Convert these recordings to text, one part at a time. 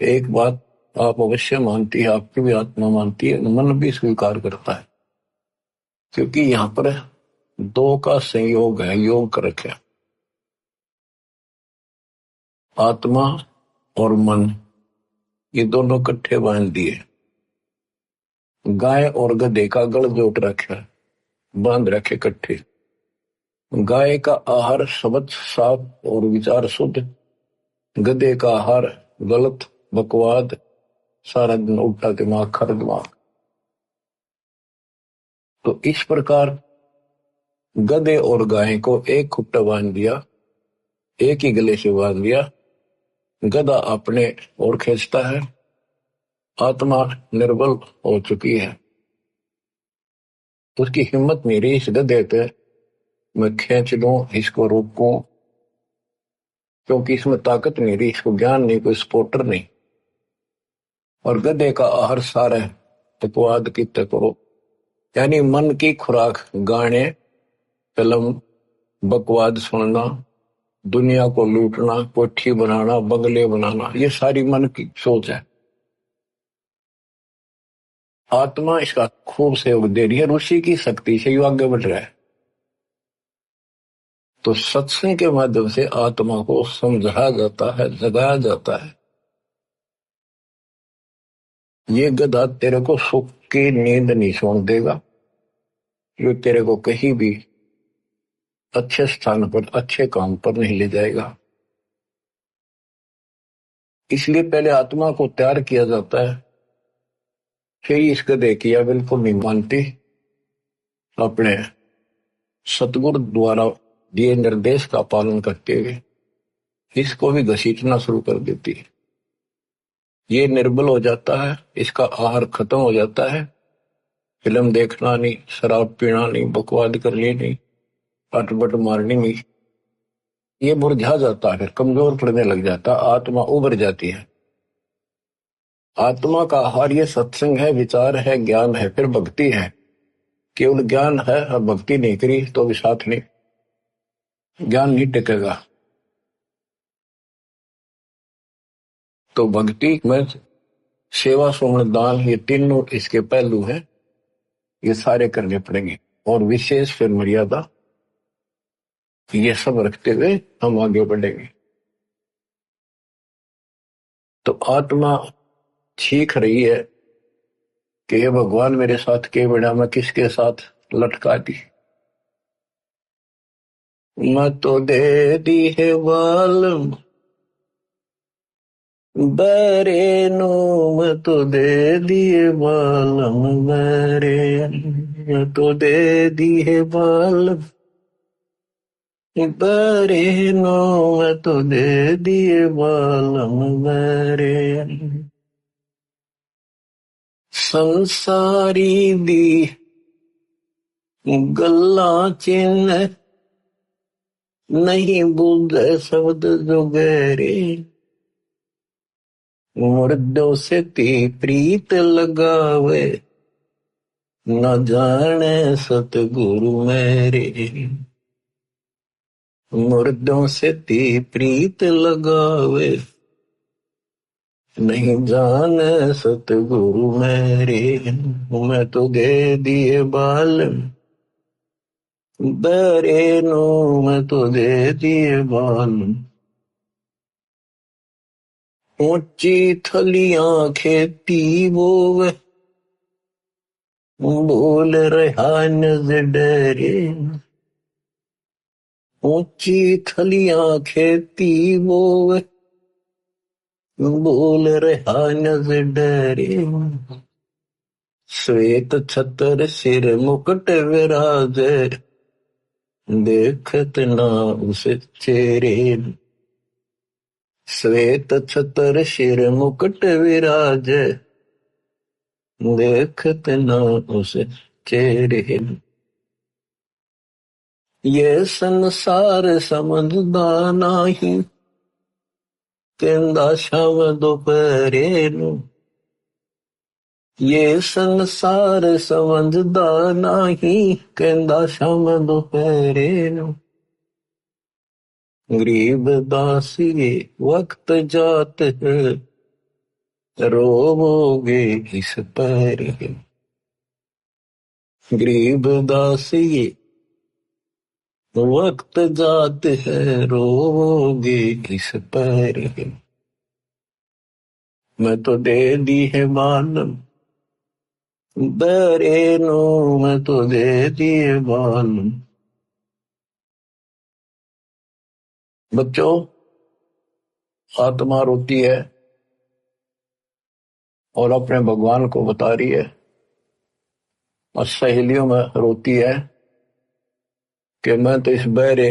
एक बात आप अवश्य मानती है, आपकी भी आत्मा मानती है, मन भी स्वीकार करता है, क्योंकि यहाँ पर दो का संयोग है, योग कर रखे। आत्मा और मन ये दोनों इकट्ठे बांध दिए। गाय और गधे का गल जोट रखा है, बांध रखे इकट्ठे। गाय का आहार शब्द साफ और विचार शुद्ध, गधे का आहार गलत बकवाद, सारा दिन उल्टा दिमाग खर दिमाग। तो इस प्रकार गधे और गाय को एक खुट्टा बांध दिया, एक ही गले से बांध दिया। गधा अपने ओर खींचता है, आत्मा निर्बल हो चुकी है, उसकी हिम्मत नहीं रही इस गधे पे मैं खींच लूं, इसको रोकूं, क्योंकि इसमें ताकत नहीं रही, इसको ज्ञान नहीं, कोई सपोर्टर नहीं। और गधे का आहार सारा है तकवाद की तकरो, यानी मन की खुराक गाने, फिल्म, बकवाद सुनना, दुनिया को लूटना, कोठी बनाना, बंगले बनाना, ये सारी मन की सोच है। आत्मा इसका खूब सहयोग दे रही है, ऋषि की शक्ति से यू आगे बढ़ रहा है। तो सत्संग के माध्यम से आत्मा को समझाया जाता है, जगाया जाता है। ये गधा तेरे को सुख की नींद नहीं सोने देगा, ये तेरे को कहीं भी अच्छे स्थान पर, अच्छे काम पर नहीं ले जाएगा। इसलिए पहले आत्मा को तैयार किया जाता है, फिर इस गधे की या बिल्कुल नहीं मानती, अपने सतगुरु द्वारा दिए निर्देश का पालन करते हुए इसको भी घसीटना शुरू कर देती है। ये निर्बल हो जाता है, इसका आहार खत्म हो जाता है, फिल्म देखना नहीं, शराब पीना नहीं, बकवाद करनी नहीं, अटपट मारनी नहीं, ये मुरझा जाता है, फिर कमजोर पड़ने लग जाता, आत्मा उभर जाती है। आत्मा का आहार ये सत्संग है, विचार है, ज्ञान है, फिर भक्ति है। केवल ज्ञान है और भक्ति नहीं करी तो भी साथ नहीं, ज्ञान नहीं टिकेगा। तो भक्ति में सेवा, सुमन, दान, ये तीनों इसके पहलू हैं, ये सारे करने पड़ेंगे। और विशेष फिर मर्यादा, ये सब रखते हुए हम आगे बढ़ेंगे। तो आत्मा सीख रही है कि ये भगवान मेरे साथ के बेड़ा मैं किसके साथ लटका दी, मैं तो दे दी है बालम बरे नो, मैं तो दे दिए बालम बरे, मैं तो दे दी है बालम बरे नो, मैं तो दे दिए बालम बरे। संसारी दी गल्ला चिन्ह नहीं बुझ शब्द जुगेरे, मुर्दों से ती प्रीत लगावे न जाने सतगुरु मेरे, मुर्दों से ती प्रीत लगावे नहीं जाने सतगुरु मेरे, मैं तो दे दिए बाल बरे नो, मैं तो दे दिए बाल। ऊंची थलियां खेती बोवे बोल रहा नजरे, ऊंची थलियां खेती बोवे बोल रहा नजरे, श्वेत छतर सिर मुकुट विराजे देखत ना उस चेहरे, श्वेत छतर सिर मुकुट विराजे देखत ना उस चेहरे। ये संसार समझदा नाही कहंदा शाम दोपहरे नू, ये संसार समझदा नाही कहंदा शाम दोपहरे नू, गरीब दासी वक्त जात है रोवोगे इस पर गरीब दास ये वक्त जात है, रोवोगे इस पर मैं तो दे दी है मालूम दरे नो, मैं तो दे दी है मालूम। बच्चों, आत्मा रोती है और अपने भगवान को बता रही है, और सहेलियों में रोती है कि मैं तो इस बहरे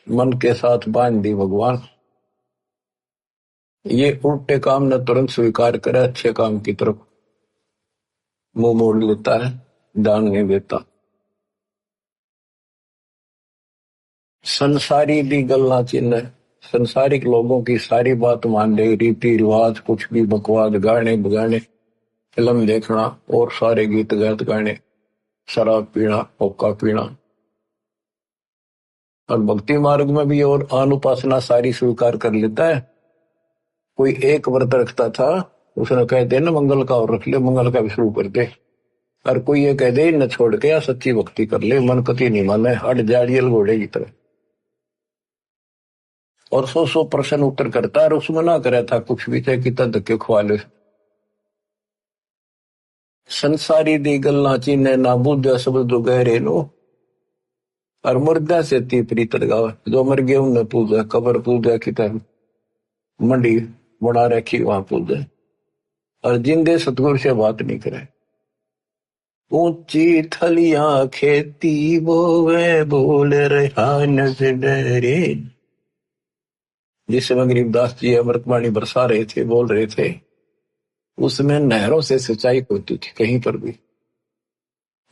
मन के साथ बांध दी भगवान। ये उल्टे काम न तुरंत स्वीकार करे, अच्छे काम की तरफ मुंह मोड़ लेता है, ध्यान नहीं देता। संसारी दी गल्ला चिन्ह, संसारिक लोगों की सारी बात मान ले, रीति रिवाज कुछ भी बकवाद, गाने बगाने, फिल्म देखना और सारे गीत गात गाने, शराब पीना, हुक्का पीना। और भक्ति मार्ग में भी और अनुपासना सारी स्वीकार कर लेता है। कोई एक व्रत रखता था, उसने कह दे ना मंगल का और रख ले, मंगल का भी शुरू कर दे। और कोई ये कह दे न छोड़ के या सच्ची भक्ति कर ले, मन कति नहीं माने, हट जाड़ियल घोड़े की तरह। और 100% उत्तर करता है, और उसमें ना करे था कुछ भी, चाहे कितना धक्के खुआ ले। संसारी दी गल्ला चीने ना बुद्ध शब्द गहरे नो, और मुर्दा से ती प्रीत लगावे, जो मर गए उन्हें पूजा, कबर पूजा की तरह मंडी बना रखी वहां पूजा। और जिंदे सतगुरु से बात नहीं करे। ऊंची थलियां खेती बोवे, बोल रहा नजर डरे। जिस समय गरीबदास जी अमृतवाणी बरसा रहे थे, बोल रहे थे, उसमें नहरों से सिंचाई होती थी कहीं पर भी,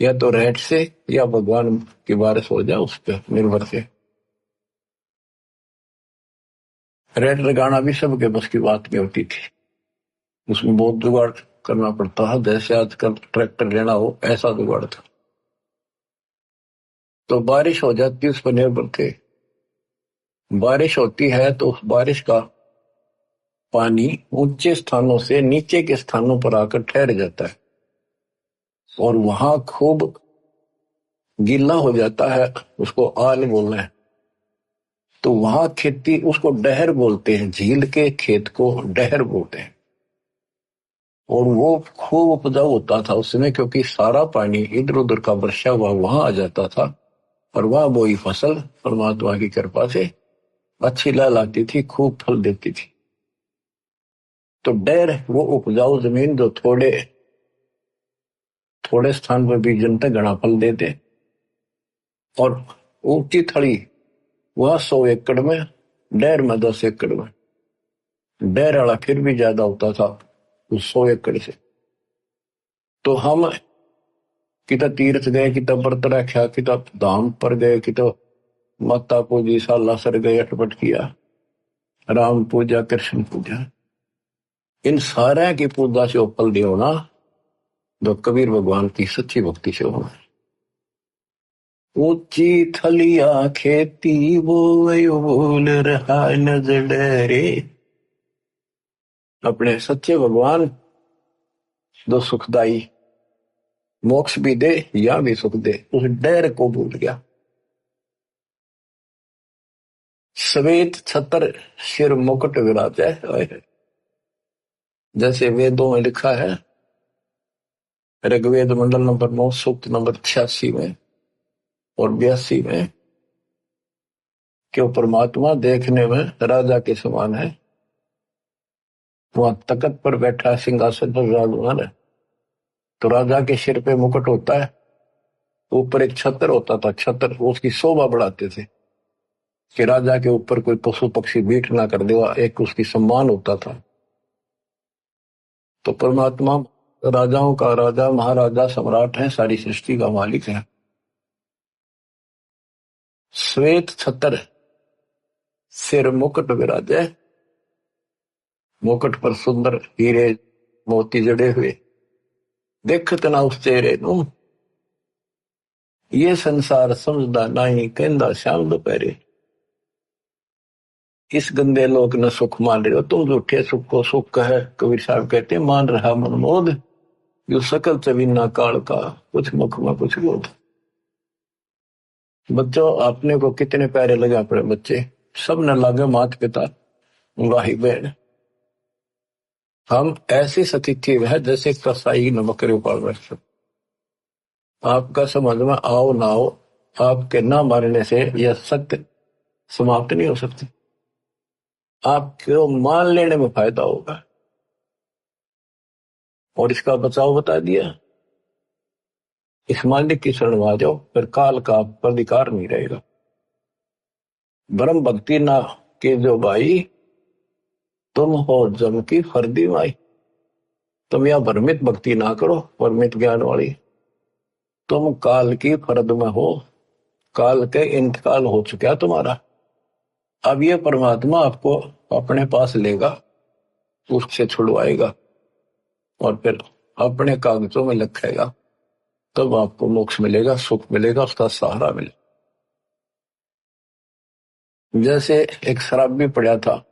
या तो रेट से या भगवान की बारिश हो जाए उस पर निर्भर से। रेट लगाना भी सबके बस की बात नहीं होती थी, उसमें बहुत जुगाड़ करना पड़ता है, जैसे आजकल ट्रैक्टर लेना हो ऐसा जुगाड़ था। तो बारिश हो जाती उस पर निर्भर थे। बारिश होती है तो उस बारिश का पानी ऊंचे स्थानों से नीचे के स्थानों पर आकर ठहर जाता है, और वहां खूब गीला हो जाता है, उसको आल बोलना है। तो वहां खेती, उसको डहर बोलते हैं, झील के खेत को डहर बोलते हैं। और वो खूब उपजाऊ होता था उस समय, क्योंकि सारा पानी इधर उधर का वर्षा हुआ वहां आ जाता था, और वहां बोई फसल परमात्मा की कृपा से अच्छी लहलाती थी, खूब फल देती थी। तो डहर वो उपजाऊ जमीन जो थोड़े थोड़े स्थान पर बीजन तक घना फल देते, और ऊंची थड़ी वह 100 एकड़ में, डहर में 10 एकड़ में। डहर वाला फिर भी ज्यादा होता था उस 100 एकड़ से। तो हम किता तीर्थ गए, किता व्रत रखा, किता धाम पर गए, किता माता पूजी, सालासर गए, अटपट किया, राम पूजा, कृष्ण पूजा, इन सारे की पूजा से फल दियो ना, जो कबीर भगवान की सच्ची भक्ति से होना। ऊंची थलिया खेती बोयो, बोल रहा नजर डरे। अपने सच्चे भगवान जो सुखदाई, मोक्ष भी दे या भी सुख दे, उस डर को भूल गया। श्वेत छत्र सिर मुकुट विराजे, जैसे वेदों में लिखा है, ऋग्वेद मंडल नंबर 9 सूक्त नंबर 86 में और 82 में, कि परमात्मा देखने में राजा के समान है। वहां तख्त पर बैठा, सिंहासन पर विराजमान है। तो राजा के सिर पे मुकुट होता है, ऊपर एक छत्र होता था, छत्र उसकी शोभा बढ़ाते थे कि राजा के ऊपर कोई पशु पक्षी बीट ना कर देगा, एक उसकी सम्मान होता था। तो परमात्मा राजाओं का राजा, महाराजा, सम्राट है, सारी सृष्टि का मालिक है। श्वेत छत्र सिर मुकुट विराजे, मुकुट पर सुंदर हीरे मोती जड़े हुए, देखत ना उस चेहरे नू, ये संसार समझदा नहीं, कहंदा श्याम दोपहरे। इस गंदे लोग न सुख मान रहे हो, तुम झूठे सुख को सुख है। कबीर साहब कहते हैं मान रहा मनमोद, यो सकल चवीना काल का, कुछ मुख में कुछ बोध। बच्चों अपने को कितने प्यारे लगे अपने बच्चे, सब न लागे माता पिता भाई बहन। हम ऐसी स्थिति है जैसे कसाई न बकरे पाल रहे। आपका समझ में आओ ना आओ, आपके ना मारने से यह सत्य समाप्त नहीं हो सकती, आपको मान लेने में फायदा होगा। और इसका बचाव बता दिया, इस मालिक की शरण आ जाओ, फिर काल का प्रतिकार नहीं रहेगा। ब्रह्म भक्ति ना के जो भाई, तुम हो जम की फर्दी माई। तुम यह भ्रमित भक्ति ना करो, भ्रमित ज्ञान वाली। तुम काल की फर्द में हो, काल के इंतकाल हो चुका तुम्हारा। अब ये परमात्मा आपको अपने पास लेगा, उससे छुड़वाएगा और फिर अपने कागजों में लिखेगा, तब आपको मोक्ष मिलेगा, सुख मिलेगा, उसका सहारा मिलेगा। जैसे एक शराबी पड़ा था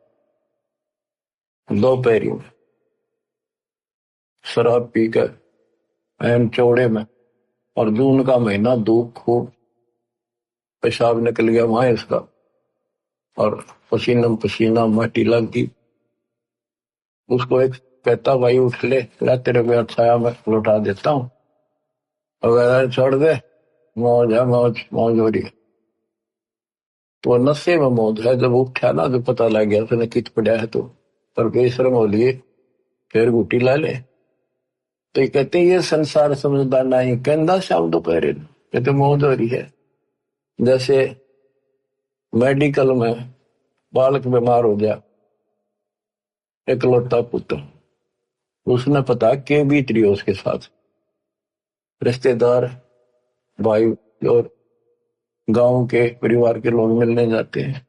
दोपहरी में, शराब पीकर एन चौड़े में, और जून का महीना, धूप खूब, पेशाब निकल गया वहां इसका, और पसीना पसीना माटी लग गई। उसको एक कहता भाई उठ ले, तेरे को छाया में लौटा देता हूं, अगर छोड़ दे, मौज है, मौज मौज हो रही है। तो नशे में मौज है। जब उठा ना तो पता लग गया उसने कित पड़ा है, तो पर बेशरम हो लिए, फिर गुटी ला ले। तो ये कहते ये संसार समझदार नहीं, कहना शाम दोपहर कहते मौज हो रही है। जैसे मेडिकल में बालक बीमार हो गया, इकलौता पुत्र, उसने पता के बीत रही हो उसके साथ, रिश्तेदार भाई और गांव के परिवार के लोग मिलने जाते हैं,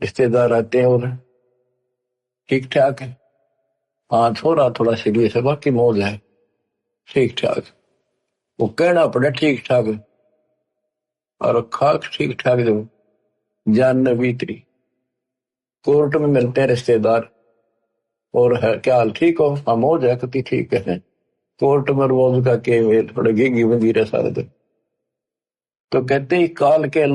रिश्तेदार आते हैं और ठीक ठाक है, हाँ थोड़ा थोड़ा सीरियस है, बाकी मौज है, ठीक ठाक। वो कहना पड़ा ठीक ठाक, और खाक ठीक ठाक जब जान न बीतरी। कोर्ट में मिलते हैं रिश्तेदार, और है क्या हाल, ठीक हो, हाँ मौज है, कति ठीक है। कोर्ट में रोज का के थोड़े घी बंदी रहे सारे दिन। तो कहते ही काल के